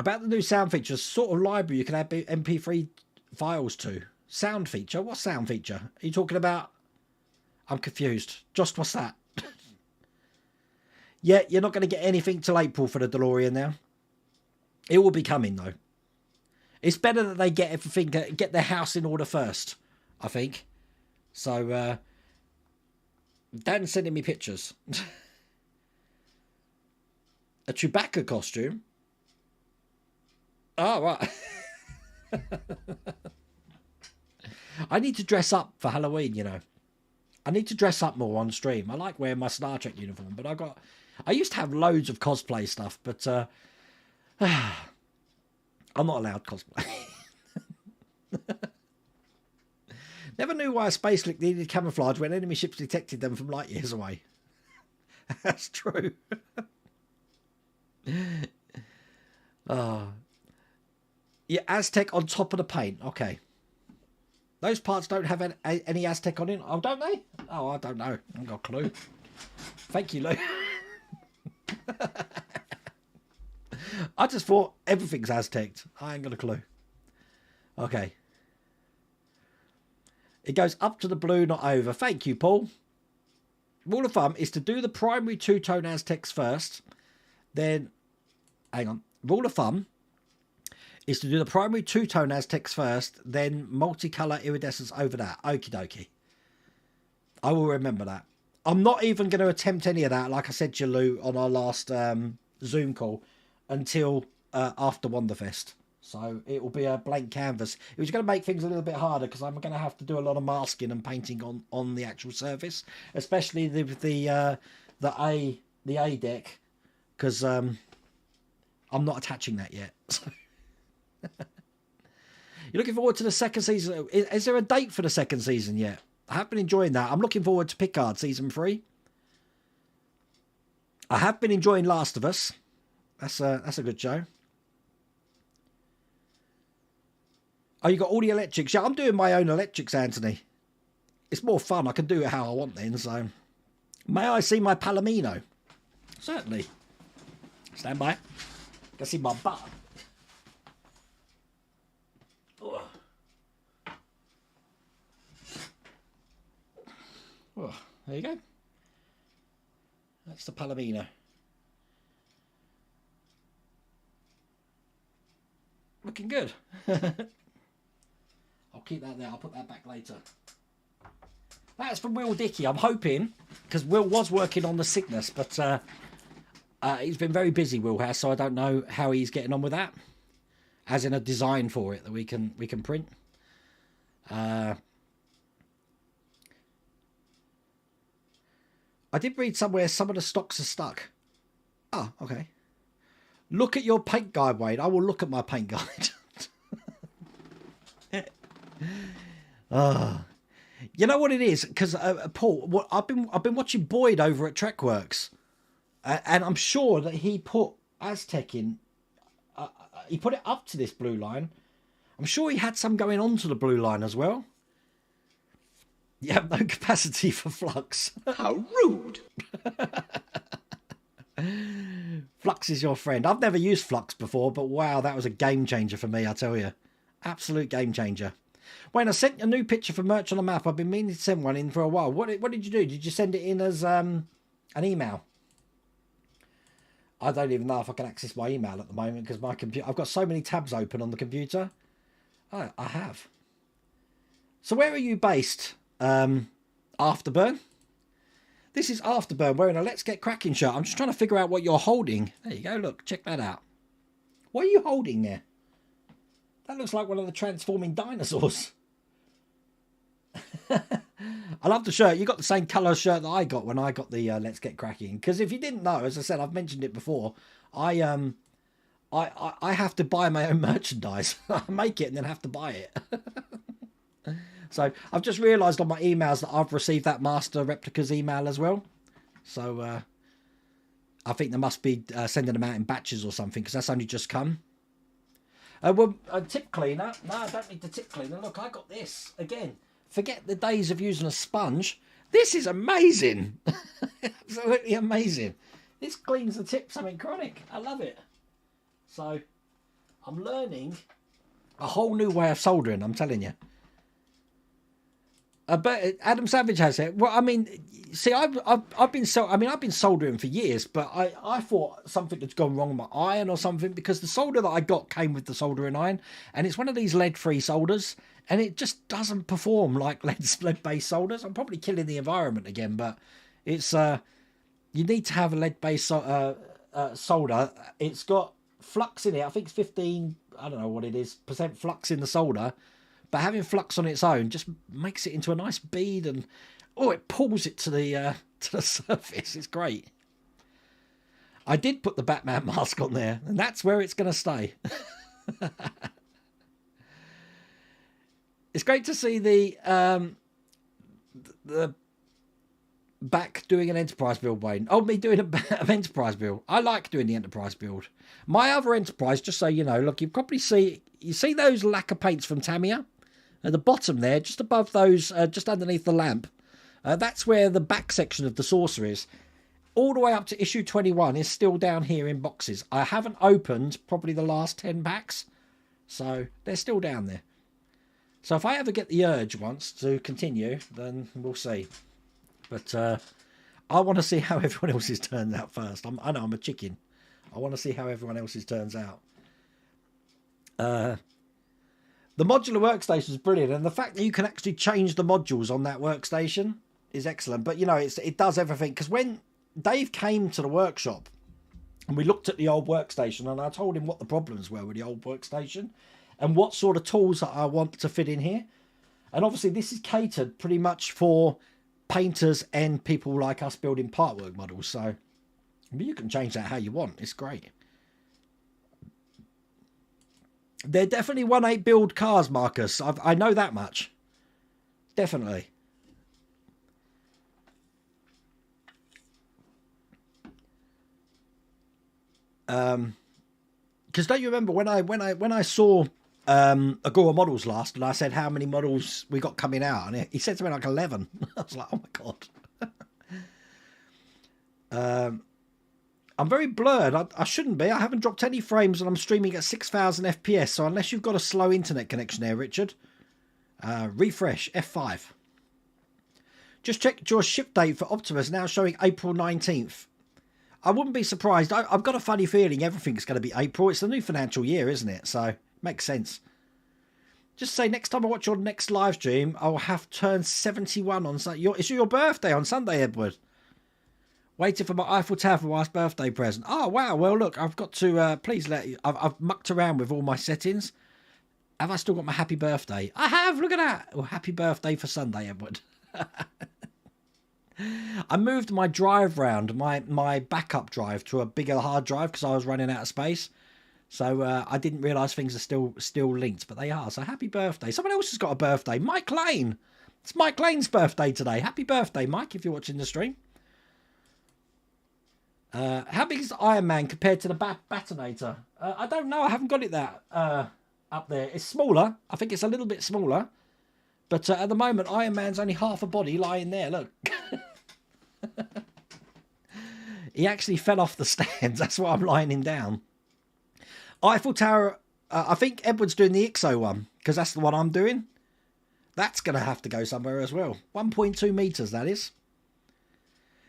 About the new sound features, sort of library you can add MP3 files to. Sound feature? What sound feature? Are you talking about? I'm confused. Just what's that? Yeah, you're not going to get anything till April for the DeLorean now. It will be coming, though. It's better that they get everything, get their house in order first, I think. So, Dan's sending me pictures. A Chewbacca costume? Oh, right. I need to dress up for Halloween, you know. I need to dress up more on stream. I like wearing my Star Trek uniform, but I used to have loads of cosplay stuff, but I'm not allowed cosplay. Never knew why a space slick needed camouflage when enemy ships detected them from light years away. That's true. Oh. Yeah, Aztec on top of the paint. Okay. Those parts don't have any Aztec on it. Oh, don't they? Oh, I don't know. I haven't got a clue. Thank you, Lou. I just thought everything's Aztec. I ain't got a clue. Okay. It goes up to the blue, not over. Thank you, Paul. Rule of thumb is to do the primary two-tone Aztecs first. Then, hang on. Rule of thumb is to do the primary two-tone Aztecs first, then multicolour iridescence over that. Okie dokie. I will remember that. I'm not even going to attempt any of that, like I said to you, Lou, on our last Zoom call, until after Wonderfest. So it will be a blank canvas. It was going to make things a little bit harder because I'm going to have to do a lot of masking and painting on the actual surface, especially the A deck, because I'm not attaching that yet. So. You're looking forward to the second season? Is there a date for the second season yet? I have been enjoying that. I'm looking forward to Picard season 3. I have been enjoying Last of Us. That's a good show. Oh, you got all the electrics. Yeah, I'm doing my own electrics, Anthony. It's more fun. I can do it how I want then. So, may I see my Palomino? Certainly. Stand by. Can see my butt. Oh, there you go. That's the Palomino. Looking good. I'll keep that there. I'll put that back later. That's from Will Dickey. I'm hoping, because Will was working on the sickness, but he's been very busy, Will has, so I don't know how he's getting on with that. As in a design for it that we can print. I did read somewhere some of the stocks are stuck. Oh, okay. Look at your paint guide, Wade. I will look at my paint guide. You know what it is? Because Paul, I've been watching Boyd over at Trekworks, and I'm sure that he put Aztec in. He put it up to this blue line. I'm sure he had some going on to the blue line as well. You have no capacity for flux. How rude! Flux is your friend. I've never used flux before, but wow, that was a game changer for me, I tell you. Absolute game changer. When I sent a new picture for merch on the map, I've been meaning to send one in for a while. What did you do? Did you send it in as an email? I don't even know if I can access my email at the moment because my computer. I've got so many tabs open on the computer. Oh, I have. So where are you based? Afterburn. This is Afterburn wearing a Let's Get Cracking shirt. I'm just trying to figure out what you're holding. There you go. Look, check that out. What are you holding there? That looks like one of the transforming dinosaurs. I love the shirt. You got the same colour shirt that I got when I got the Let's Get Cracking. Because if you didn't know, as I said, I've mentioned it before. I have to buy my own merchandise. I make it and then have to buy it. So I've just realised on my emails that I've received that Master Replicas email as well. So I think they must be sending them out in batches or something because that's only just come. Well, a tip cleaner. No, I don't need the tip cleaner. Look, I got this. Again, forget the days of using a sponge. This is amazing. Absolutely amazing. This cleans the tip something chronic. I love it. So I'm learning a whole new way of soldering, I'm telling you. But Adam Savage has it. Well, I mean, see, I've been I've been soldering for years, but I thought something had gone wrong with my iron or something, because the solder that I got came with the soldering iron, and it's one of these lead-free solders, and it just doesn't perform like lead-based solders. I'm probably killing the environment again, but it's you need to have a lead-based solder. It's got flux in it. I think it's 15. I don't know what it is, percent flux in the solder. But having flux on its own just makes it into a nice bead, and it pulls it to the surface. It's great. I did put the Batman mask on there, and that's where it's going to stay. It's great to see the back doing an Enterprise build, Wayne. Oh, me doing an Enterprise build. I like doing the Enterprise build. My other Enterprise, just so you know, look, you probably see those lacquer paints from Tamiya at the bottom there, just above those, just underneath the lamp. That's where the back section of the saucer is. All the way up to issue 21 is still down here in boxes. I haven't opened probably the last 10 packs, so they're still down there. So if I ever get the urge once to continue, then we'll see. But I want to see how everyone else's turns out first. I know I'm a chicken. I want to see how everyone else's turns out. The modular workstation is brilliant, and the fact that you can actually change the modules on that workstation is excellent. But, you know, it does everything. Because when Dave came to the workshop and we looked at the old workstation, and I told him what the problems were with the old workstation and what sort of tools that I want to fit in here. And obviously this is catered pretty much for painters and people like us building partwork models. So you can change that how you want. It's great. They're definitely 1/8 build cars, Marcus. I know that much. Definitely. Because don't you remember when I saw Agora Models last, and I said how many models we got coming out, and he said something like 11. I was like, oh my god. I'm very blurred. I shouldn't be. I haven't dropped any frames, and I'm streaming at 6,000 FPS. So unless you've got a slow internet connection there, Richard, refresh F5. Just check your ship date for Optimus, now showing April 19th. I wouldn't be surprised. I've got a funny feeling everything's going to be April. It's the new financial year, isn't it? So makes sense. Just say next time I watch your next live stream, I'll have turned 71 on Sunday. It's your birthday on Sunday, Edward. Waiting for my Eiffel Tower for wife's birthday present. Oh, wow. Well, look, I've got to, please let you, I've mucked around with all my settings. Have I still got my happy birthday? I have, look at that. Well, happy birthday for Sunday, Edward. I moved my drive round, my backup drive, to a bigger hard drive because I was running out of space. So I didn't realise things are still linked, but they are. So happy birthday. Someone else has got a birthday. Mike Lane. It's Mike Lane's birthday today. Happy birthday, Mike, if you're watching the stream. How big is the Iron Man compared to the Batinator? I don't know. I haven't got it that up there. It's smaller. I think it's a little bit smaller. But at the moment, Iron Man's only half a body lying there. Look. He actually fell off the stands. That's why I'm lying him down. Eiffel Tower. I think Edward's doing the IXO one, because that's the one I'm doing. That's going to have to go somewhere as well. 1.2 metres, that is.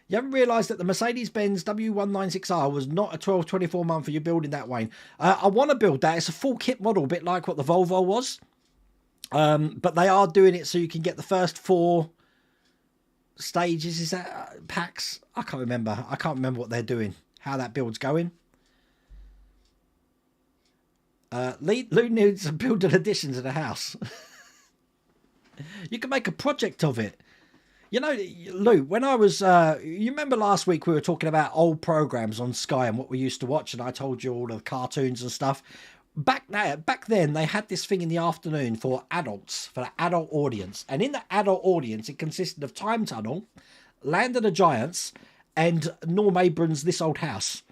You haven't realised that the Mercedes-Benz W196R was not a 12-24 month for you building that, Wayne. I want to build that. It's a full kit model, a bit like what the Volvo was. But they are doing it so you can get the first 4 stages. Is that packs? I can't remember. I can't remember what they're doing, how that build's going. Lou needs to build an addition to the house. You can make a project of it. You know, Lou, when I was... you remember last week we were talking about old programmes on Sky and what we used to watch, and I told you all the cartoons and stuff. Back then, they had this thing in the afternoon for adults, for the adult audience. And in the adult audience, it consisted of Time Tunnel, Land of the Giants, and Norm Abrams' This Old House.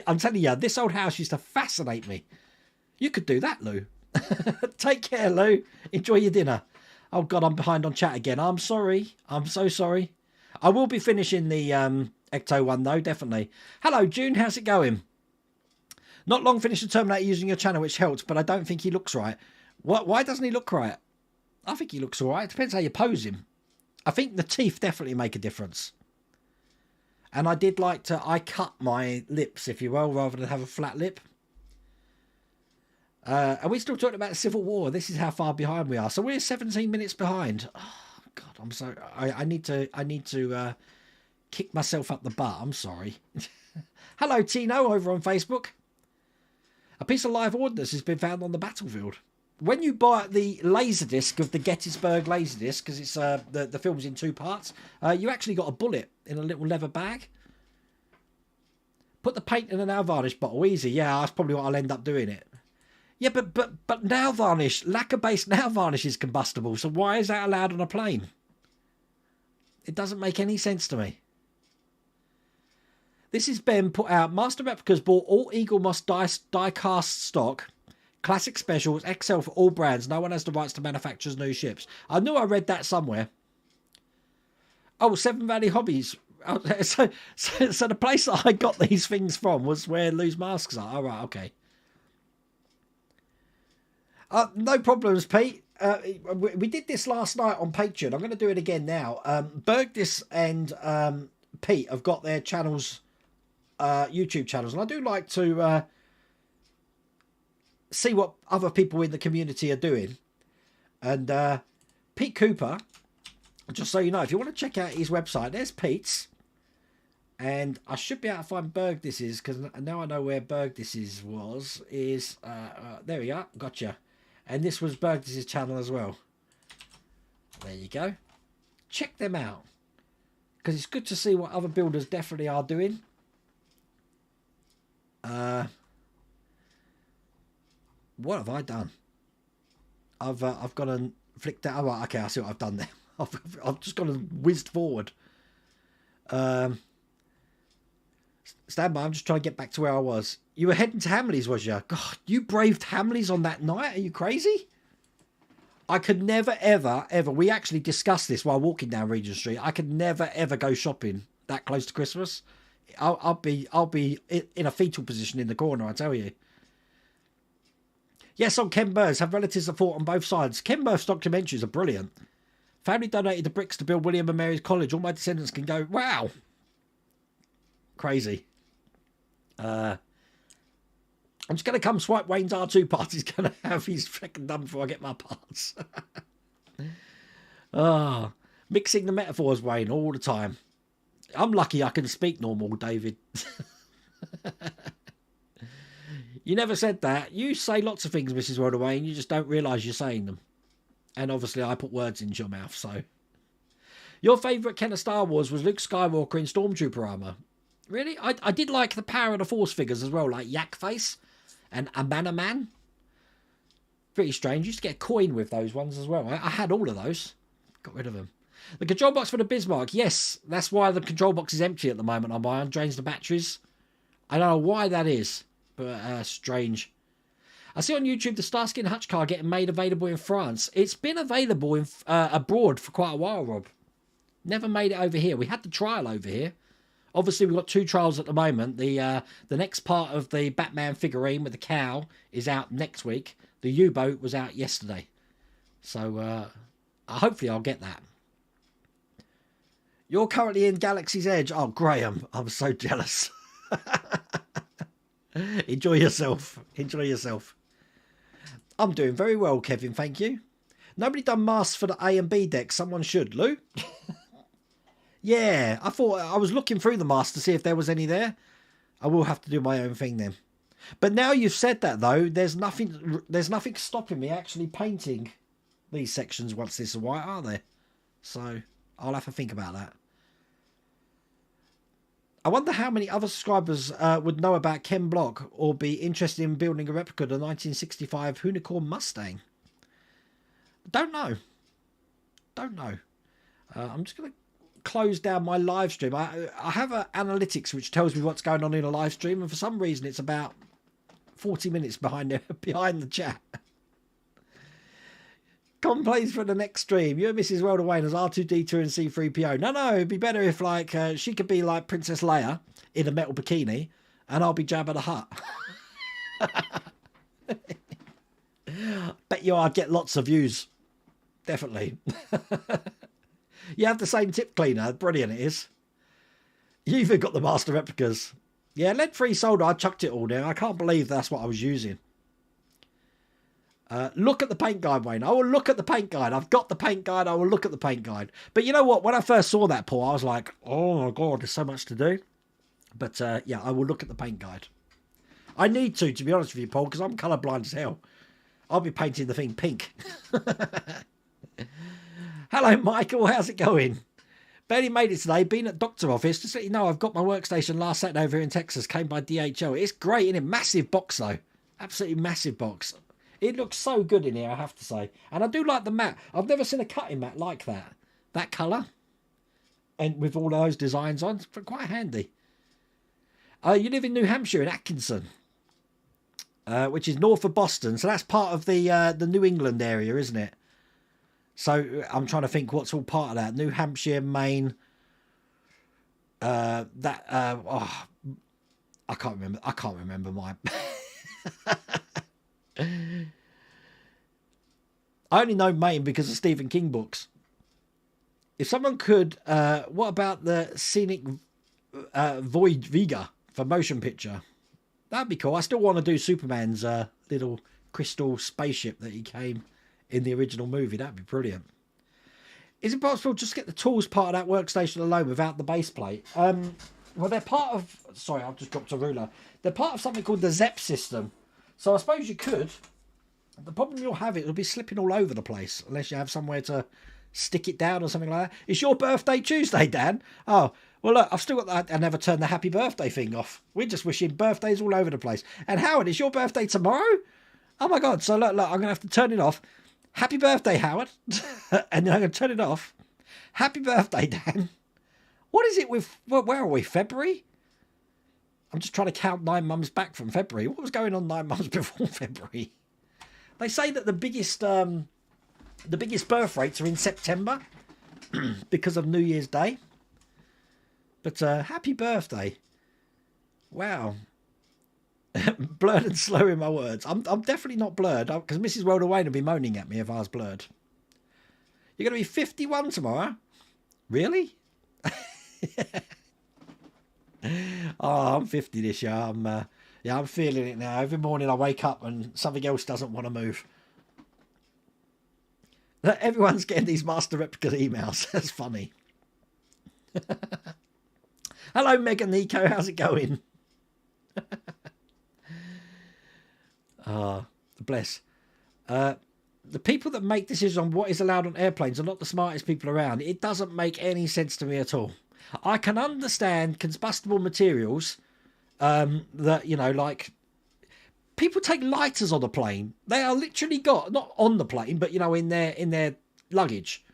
I'm telling you, This Old House used to fascinate me. You could do that, Lou. Take care, Lou. Enjoy your dinner. Oh, God, I'm behind on chat again. I'm sorry. I'm so sorry. I will be finishing the Ecto one, though, definitely. Hello, June. How's it going? Not long finished the Terminator using your channel, which helps, but I don't think he looks right. Why doesn't he look right? I think he looks all right. It depends how you pose him. I think the teeth definitely make a difference. And I did like to... I cut my lips, if you will, rather than have a flat lip. Are we still talking about Civil War? This is how far behind we are. So we're 17 minutes behind. Oh, God, I'm so... I need to kick myself up the butt. I'm sorry. Hello, Tino, over on Facebook. A piece of live ordnance has been found on the battlefield. When you buy the Laserdisc of the Gettysburg Laserdisc, because it's the film's in 2 parts, you actually got a bullet in a little leather bag. Put the paint in a nail varnish bottle. Easy. Yeah, that's probably what I'll end up doing it. Yeah, but nail varnish, lacquer-based nail varnish is combustible, so why is that allowed on a plane? It doesn't make any sense to me. This is Ben put out. Master Replicas bought all Eagle Moss die cast stock. Classic specials, XL for all brands. No one has the rights to manufacture new ships. I knew I read that somewhere. Oh, Seven Valley Hobbies. Oh, so the place that I got these things from was where Lou's masks are. All right, okay. No problems, Pete. We did this last night on Patreon. I'm going to do it again now. Bergdis and Pete have got their channels, YouTube channels, and I do like to see what other people in the community are doing. And Pete Cooper, just so you know, if you want to check out his website, there's Pete's. And I should be able to find Bergdis's, because now I know where Bergdis's was. There we are, gotcha. And this was Bergdis's channel as well. There you go. Check them out, because it's good to see what other builders definitely are doing. What have I done? I've gone and flicked out. Oh, right, okay, I see what I've done there. I've just gone and whizzed forward. Stand by, I'm just trying to get back to where I was. You were heading to Hamleys, was you? God, you braved Hamleys on that night? Are you crazy? I could never, ever, ever... We actually discussed this while walking down Regent Street. I could never, ever go shopping that close to Christmas. I'll be in a fetal position in the corner, I tell you. Yes, on Ken Burrs. Have relatives that fought on both sides. Ken Burrs documentaries are brilliant. Family donated the bricks to build William and Mary's College. All my descendants can go, wow. Crazy. I'm just going to come swipe Wayne's R2 parts. He's going to have his freaking done before I get my parts. Mixing the metaphors, Wayne, all the time. I'm lucky I can speak normal, David. You never said that. You say lots of things, Mrs. Rhoda Wayne. You just don't realise you're saying them. And obviously I put words into your mouth, so. Your favourite Ken of Star Wars was Luke Skywalker in Stormtrooper armour. Really? I did like the Power of the Force figures as well, like Yak Face and Amana Man. Pretty strange. You used to get a coin with those ones as well. I had all of those. Got rid of them. The control box for the Bismarck. Yes, that's why the control box is empty at the moment on mine. Drains the batteries. I don't know why that is, but strange. I see on YouTube the Starsky and Hutch car getting made available in France. It's been available in abroad for quite a while, Rob. Never made it over here. We had the trial over here. Obviously, we've got 2 trials at the moment. The next part of the Batman figurine with the cow is out next week. The U-boat was out yesterday. So, hopefully I'll get that. You're currently in Galaxy's Edge. Oh, Graham, I'm so jealous. Enjoy yourself. Enjoy yourself. I'm doing very well, Kevin, thank you. Nobody done masks for the A and B deck. Someone should, Lou. Yeah, I thought I was looking through the masks to see if there was any there. I will have to do my own thing then. But now you've said that, though, there's nothing stopping me actually painting these sections once this is white, are there? So I'll have to think about that. I wonder how many other subscribers would know about Ken Block or be interested in building a replica of the 1965 Unicorn Mustang. Don't know. I'm just going to close down my live stream. I have analytics which tells me what's going on in a live stream, and for some reason it's about 40 minutes behind the chat. Complaints for the next stream. You and Mrs. World Wayne as R2D2 and C3PO. No, it'd be better if like she could be like Princess Leia in a metal bikini, and I'll be Jabba the Hutt. Bet you I'd get lots of views. definitely. You have the same tip cleaner. Brilliant it is. You even got the master replicas. Yeah, lead-free solder. I chucked it all down. I can't believe that's what I was using. Look at the paint guide, Wayne. I will look at the paint guide. I've got the paint guide. I will look at the paint guide. But you know what? When I first saw that, Paul, I was like, oh my God, there's so much to do. But yeah, I will look at the paint guide. I need to be honest with you, Paul, because I'm colourblind as hell. I'll be painting the thing pink. Hello, Michael. How's it going? Barely made it today. Been at doctor office. Just let you know, I've got my workstation last Saturday over here in Texas. Came by DHL. It's great, isn't it? Massive box, though. Absolutely massive box. It looks so good in here, I have to say. And I do like the mat. I've never seen a cutting mat like that. That colour. And with all those designs on. It's quite handy. You live in New Hampshire, in Atkinson. Which is north of Boston. So that's part of the New England area, isn't it? So I'm trying to think what's all part of that. New Hampshire, Maine. I can't remember. I can't remember my... I only know Maine because of Stephen King books. If someone could... what about the Scenic Void Vega for motion picture? That'd be cool. I still want to do Superman's little crystal spaceship that he came in the original movie. That'd be brilliant. Is it possible just to get the tools part of that workstation alone without the base plate? Well, they're part of... Sorry, I've just dropped a ruler. They're part of something called the ZEP system. So I suppose you could. The problem you'll have, it'll be slipping all over the place unless you have somewhere to stick it down or something like that. It's your birthday Tuesday, Dan. Oh, well, look, I've still got that. I never turned the happy birthday thing off. We're just wishing birthdays all over the place. And Howard, it's your birthday tomorrow? Oh, my God. So, look, I'm going to have to turn it off. Happy birthday, Howard. And then I'm going to turn it off. Happy birthday, Dan. What is it with... Where are we? February? I'm just trying to count 9 months back from February. What was going on 9 months before February? They say that the biggest birth rates are in September because of New Year's Day. But happy birthday. Wow. Blurred and slow in my words. I'm definitely not blurred because Mrs. Welder Wayne would be moaning at me if I was blurred. You're going to be 51 tomorrow? Really? Oh, I'm 50 this year. I'm feeling it now. Every morning I wake up and something else doesn't want to move. Everyone's getting these master replica emails. That's funny. Hello, Megan Nico. How's it going? Bless. The people that make decisions on what is allowed on airplanes are not the smartest people around. It doesn't make any sense to me at all. I can understand combustible materials that, you know, like people take lighters on the plane. They are literally got, not on the plane, but, you know, in their luggage.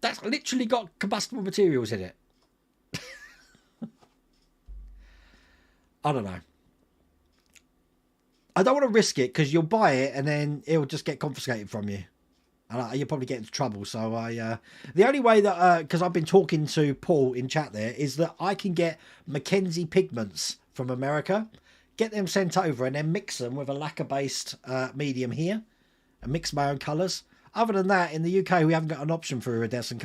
That's literally got combustible materials in it. I don't know. I don't want to risk it because you'll buy it and then it'll just get confiscated from you. And you'll probably get into trouble. So the only way that, because I've been talking to Paul in chat there, is that I can get Mackenzie pigments from America, get them sent over and then mix them with a lacquer-based medium here and mix my own colours. Other than that, in the UK, we haven't got an option for iridescent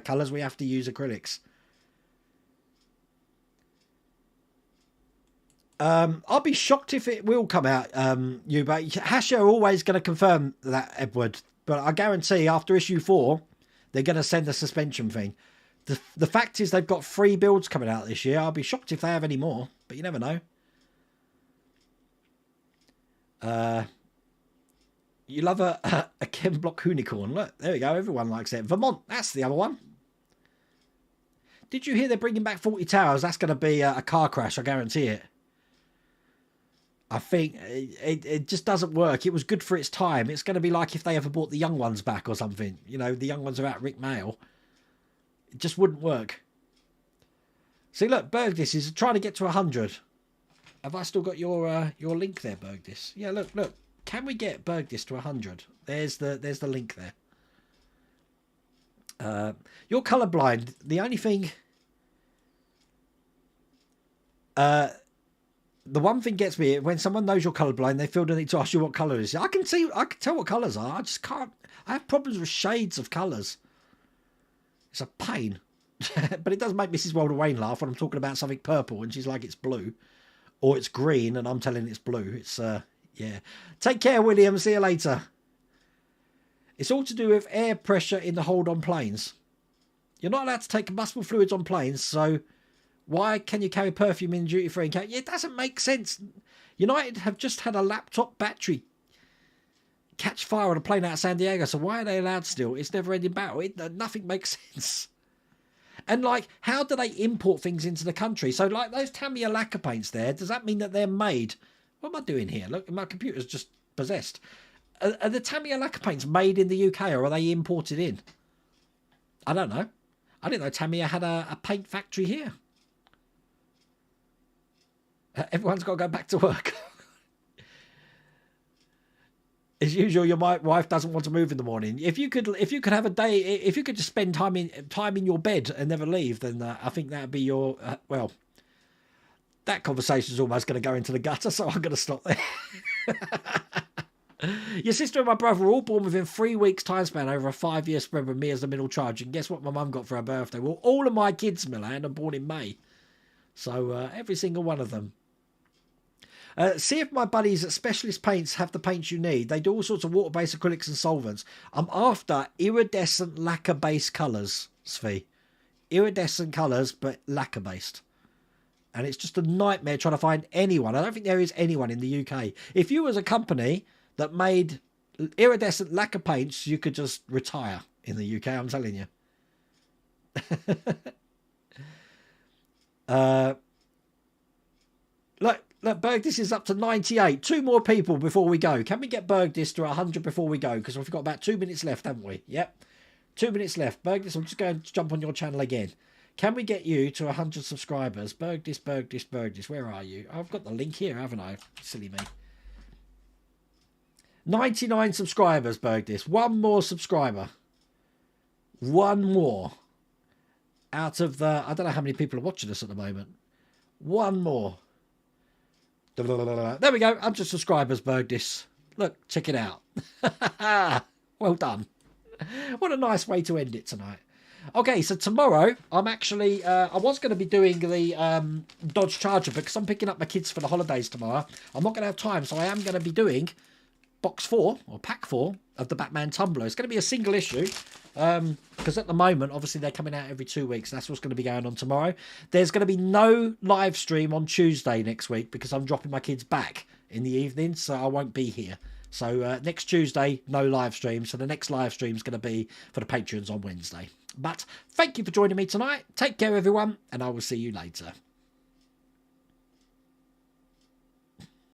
colours. We have to use acrylics. I'll be shocked if it will come out, but Hasher are always going to confirm that, Edward. But I guarantee after issue 4, they're going to send a suspension thing. The fact is they've got 3 builds coming out this year. I'll be shocked if they have any more, but you never know. You love a Ken Block unicorn. Look, there we go. Everyone likes it. Vermont, that's the other one. Did you hear they're bringing back 40 Towers? That's going to be a car crash, I guarantee it. I think it just doesn't work. It was good for its time. It's going to be like if they ever brought the young ones back or something. You know, the young ones about Rick Mail. It just wouldn't work. See, look, Bergdis is trying to get to 100. Have I still got your link there, Bergdis? Yeah, look. Can we get Bergdis to 100? There's the link there. You're colourblind. The only thing... the one thing gets me when someone knows you're colourblind, they feel the need to ask you what colour it is. I can tell what colours are. I just can't. I have problems with shades of colours. It's a pain. But it does make Mrs. Wilder Wayne laugh when I'm talking about something purple and she's like it's blue, or it's green and I'm telling it's blue. It's yeah. Take care, William. See you later. It's all to do with air pressure in the hold on planes. You're not allowed to take combustible fluids on planes, so why can you carry perfume in duty free? It doesn't make sense. United have just had a laptop battery catch fire on a plane out of San Diego, so why are they allowed still? It's never ending battle. Nothing makes sense. And like, how do they import things into the country? So like those Tamiya lacquer paints there, does that mean that they're made? What am I doing here? Look, my computer's just possessed. Are the Tamiya lacquer paints made in the UK or are they imported in? I don't know. I didn't know Tamiya had a paint factory here. Everyone's got to go back to work. As usual, your wife doesn't want to move in the morning. If you could have a day, if you could just spend time in your bed and never leave, then I think that'd be your well. That conversation is almost going to go into the gutter, so I'm going to stop there. Your sister and my brother were all born within 3 weeks time span over a 5-year spread with me as the middle child. And guess what my mum got for her birthday? Well, all of my kids, Milan, are born in May. So every single one of them. See if my buddies at Specialist Paints have the paints you need. They do all sorts of water-based acrylics and solvents. I'm after iridescent lacquer-based colours, Svi. Iridescent colours, but lacquer-based. And it's just a nightmare trying to find anyone. I don't think there is anyone in the UK. If you was a company that made iridescent lacquer paints, you could just retire in the UK, I'm telling you. Look, Bergdis is up to 98. 2 more people before we go. Can we get Bergdis to 100 before we go? Because we've got about 2 minutes left, haven't we? Yep. 2 minutes left. Bergdis, I'm just going to jump on your channel again. Can we get you to 100 subscribers? Bergdis. Where are you? I've got the link here, haven't I? Silly me. 99 subscribers, Bergdis. 1 more subscriber. 1 more. Out of the... I don't know how many people are watching us at the moment. 1 more. There we go. 100 subscribers, Bergdis. Look, check it out. Well done. What a nice way to end it tonight. Okay, so tomorrow I'm actually... I was going to be doing the Dodge Charger because I'm picking up my kids for the holidays tomorrow. I'm not going to have time, so I am going to be doing box 4 or pack 4 of the Batman Tumbler. It's going to be a single issue because at the moment, obviously, they're coming out every 2 weeks. That's what's going to be going on tomorrow. There's going to be no live stream on Tuesday next week because I'm dropping my kids back in the evening, so I won't be here. So next Tuesday, no live stream. So the next live stream is going to be for the Patreons on Wednesday. But thank you for joining me tonight. Take care, everyone, and I will see you later.